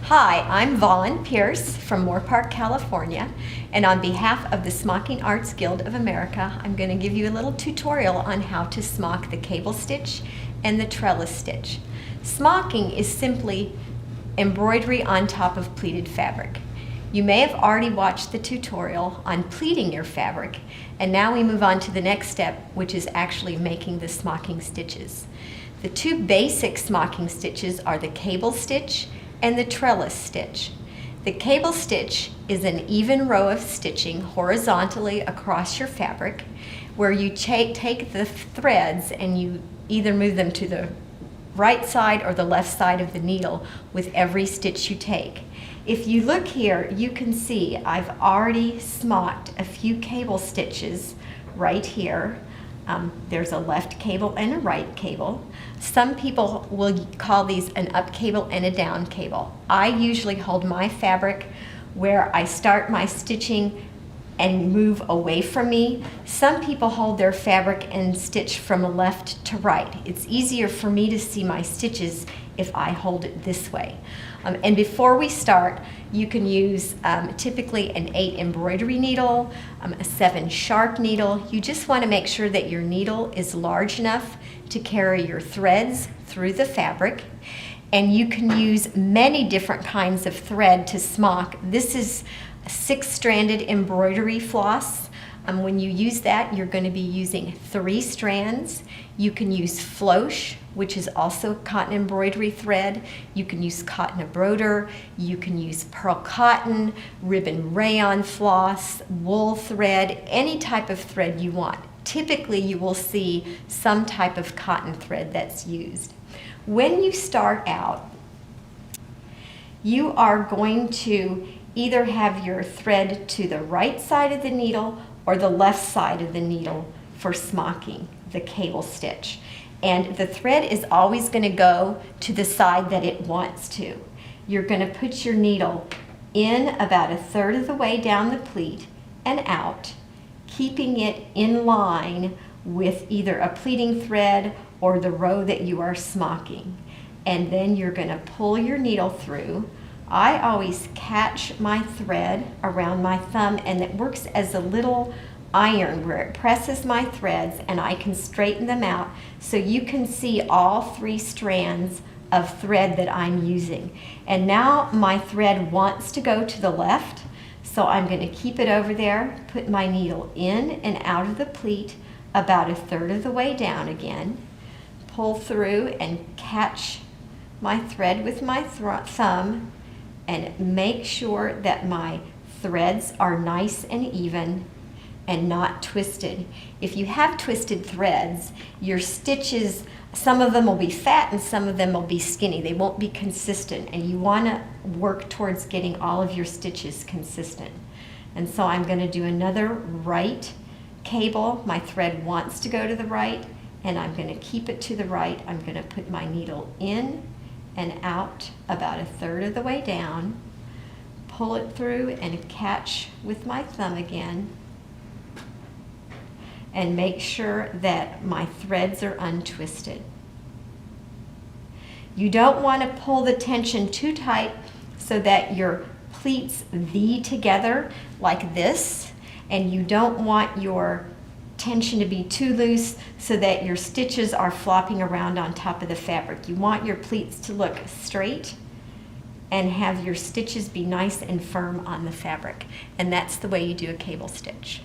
Hi, I'm Vaune Pierce from Moorpark, California, and on behalf of the Smocking Arts Guild of America, I'm going to give you a little tutorial on how to smock the cable stitch and the trellis stitch. Smocking is simply embroidery on top of pleated fabric. You may have already watched the tutorial on pleating your fabric, and now we move on to the next step, which is actually making the smocking stitches. The two basic smocking stitches are the cable stitch and the trellis stitch. The cable stitch is an even row of stitching horizontally across your fabric where you take the threads and you either move them to the right side or the left side of the needle with every stitch you take. If you look here, you can see I've already smocked a few cable stitches right here. There's a left cable and a right cable. Some people will call these an up cable and a down cable. I usually hold my fabric where I start my stitching and move away from me. Some people hold their fabric and stitch from left to right. It's easier for me to see my stitches if I hold it this way. And before we start, you can use typically an 8 embroidery needle, a 7 sharp needle. You just want to make sure that your needle is large enough to carry your threads through the fabric. And you can use many different kinds of thread to smock. This is 6-stranded embroidery floss. When you use that, you're going to be using 3 strands. You can use floche, which is also cotton embroidery thread. You can use cotton abroader. You can use pearl cotton, ribbon rayon floss, wool thread, any type of thread you want. Typically, you will see some type of cotton thread that's used. When you start out, you are going to either have your thread to the right side of the needle or the left side of the needle for smocking the cable stitch. And the thread is always going to go to the side that it wants to. You're going to put your needle in about 1/3 of the way down the pleat and out, keeping it in line with either a pleating thread or the row that you are smocking. And then you're going to pull your needle through. I always catch my thread around my thumb, and it works as a little iron where it presses my threads and I can straighten them out so you can see all 3 strands of thread that I'm using. And now my thread wants to go to the left, so I'm going to keep it over there, put my needle in and out of the pleat about 1/3 of the way down again, pull through and catch my thread with my thumb, and make sure that my threads are nice and even and not twisted. If you have twisted threads, your stitches, some of them will be fat and some of them will be skinny. They won't be consistent, and you want to work towards getting all of your stitches consistent. And so I'm going to do another right cable. My thread wants to go to the right, and I'm going to keep it to the right. I'm going to put my needle in and out about 1/3 of the way down, pull it through and catch with my thumb again, and make sure that my threads are untwisted. You don't want to pull the tension too tight so that your pleats V together like this, and you don't want your tension to be too loose so that your stitches are flopping around on top of the fabric. You want your pleats to look straight and have your stitches be nice and firm on the fabric. And that's the way you do a cable stitch.